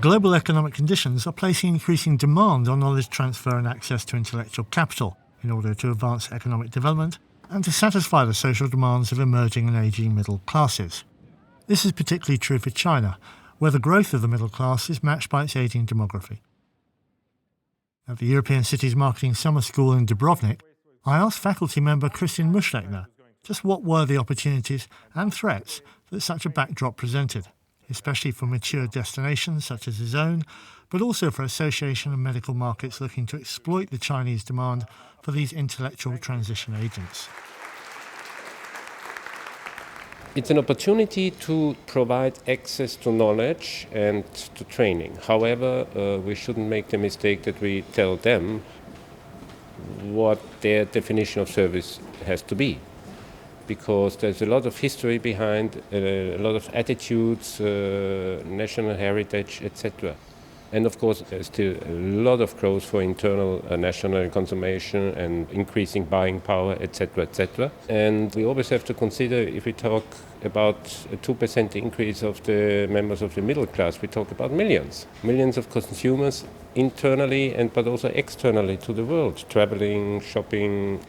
Global economic conditions are placing increasing demand on knowledge transfer and access to intellectual capital in order to advance economic development and to satisfy the social demands of emerging and ageing middle classes. This is particularly true for China, where the growth of the middle class is matched by its ageing demography. At the European Cities Marketing Summer School in Dubrovnik, I asked faculty member Christian Mutschlechner just what were the opportunities and threats that such a backdrop presented, especially for mature destinations such as his own, but also for association and medical markets looking to exploit the Chinese demand for these intellectual transition agents. It's an opportunity to provide access to knowledge and to training. However, we shouldn't make the mistake that we tell them what their definition of service has to be, because there's a lot of history behind, a lot of attitudes, national heritage, etc. And of course, there's still a lot of growth for internal national consumption and increasing buying power, etc., etc. And we always have to consider, if we talk about a 2% increase of the members of the middle class, we talk about millions. Millions of consumers internally and but also externally to the world, traveling, shopping.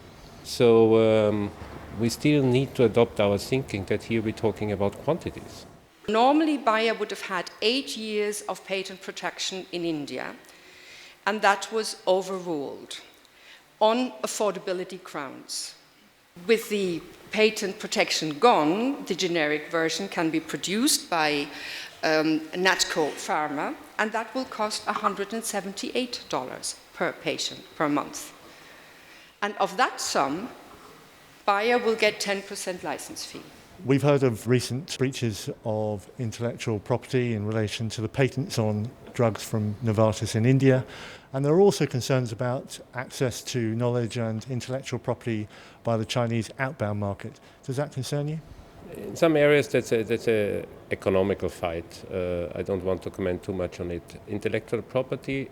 So we still need to adopt our thinking that here we're talking about quantities. Normally, Bayer would have had 8 years of patent protection in India, and that was overruled on affordability grounds. With the patent protection gone, the generic version can be produced by Natco Pharma, and that will cost $178 per patient per month. And of that sum, Bayer will get 10% license fee. We've heard of recent breaches of intellectual property in relation to the patents on drugs from Novartis in India, and there are also concerns about access to knowledge and intellectual property by the Chinese outbound market. Does that concern you? In some areas, that's a economical fight. I don't want to comment too much on it. Intellectual property,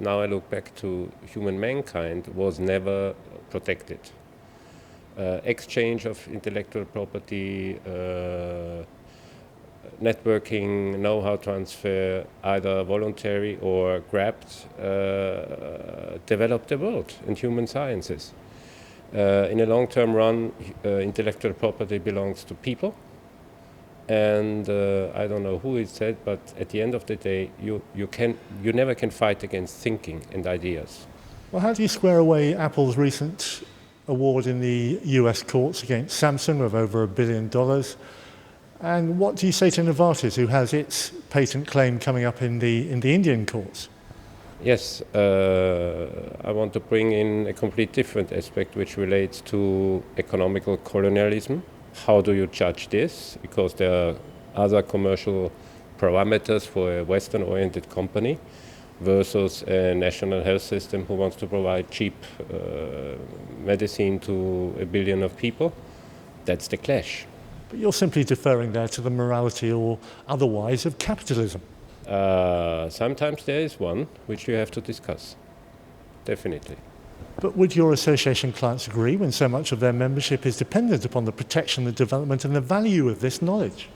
now I look back to human mankind, was never protected. Exchange of intellectual property, networking, know-how transfer, either voluntary or grabbed, developed the world in human sciences. In a long-term run, intellectual property belongs to people, and I don't know who it said, but at the end of the day, you never can fight against thinking and ideas. Well, how do you square away Apple's recent award in the US courts against Samsung of over $1 billion? And what do you say to Novartis, who has its patent claim coming up in the Indian courts? Yes, I want to bring in a complete different aspect which relates to economical colonialism. How do you judge this? Because there are other commercial parameters for a Western-oriented company versus a national health system who wants to provide cheap medicine to 1 billion of people. That's the clash. But you're simply deferring there to the morality or otherwise of capitalism. Sometimes there is one which you have to discuss, definitely. But would your association clients agree when so much of their membership is dependent upon the protection, the development and the value of this knowledge?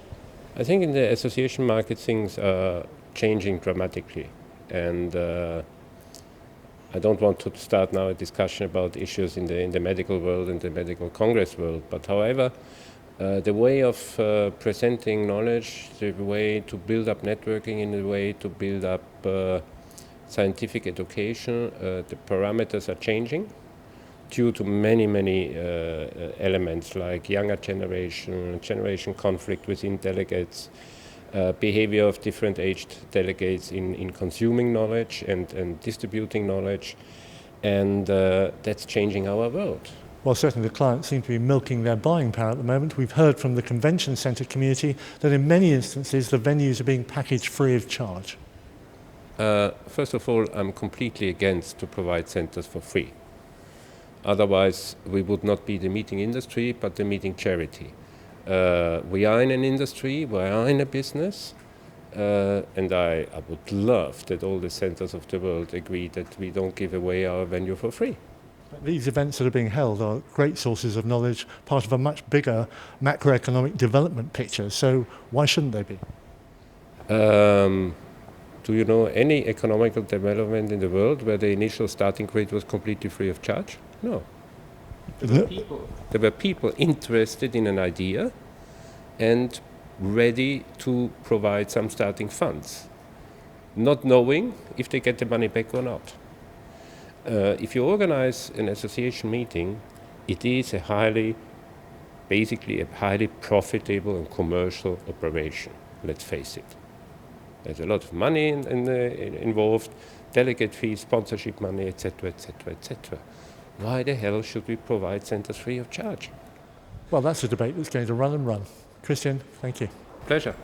I think in the association market things are changing dramatically. And I don't want to start now a discussion about issues in the medical world and the medical congress world. But however, the way of presenting knowledge, the way to build up networking, in the way to build up scientific education, the parameters are changing due to many elements like younger generation conflict within delegates, behavior of different aged delegates in consuming knowledge and distributing knowledge, and that's changing our world. Well, certainly the clients seem to be milking their buying power at the moment. We've heard from the convention centre community that in many instances the venues are being packaged free of charge. First of all, I'm completely against to provide centres for free. Otherwise, we would not be the meeting industry, but the meeting charity. We are in an industry, we are in a business, and I would love that all the centres of the world agree that we don't give away our venue for free. These events that are being held are great sources of knowledge, part of a much bigger macroeconomic development picture, so why shouldn't they be? Do you know any economical development in the world where the initial starting grade was completely free of charge? No. There were people interested in an idea and ready to provide some starting funds, not knowing if they get the money back or not. If you organize an association meeting, it is basically a highly profitable and commercial operation, let's face it. There's a lot of money involved, delegate fees, sponsorship money, etc., etc., etc. Why the hell should we provide centers free of charge? Well, that's a debate that's going to run and run. Christian, thank you. Pleasure.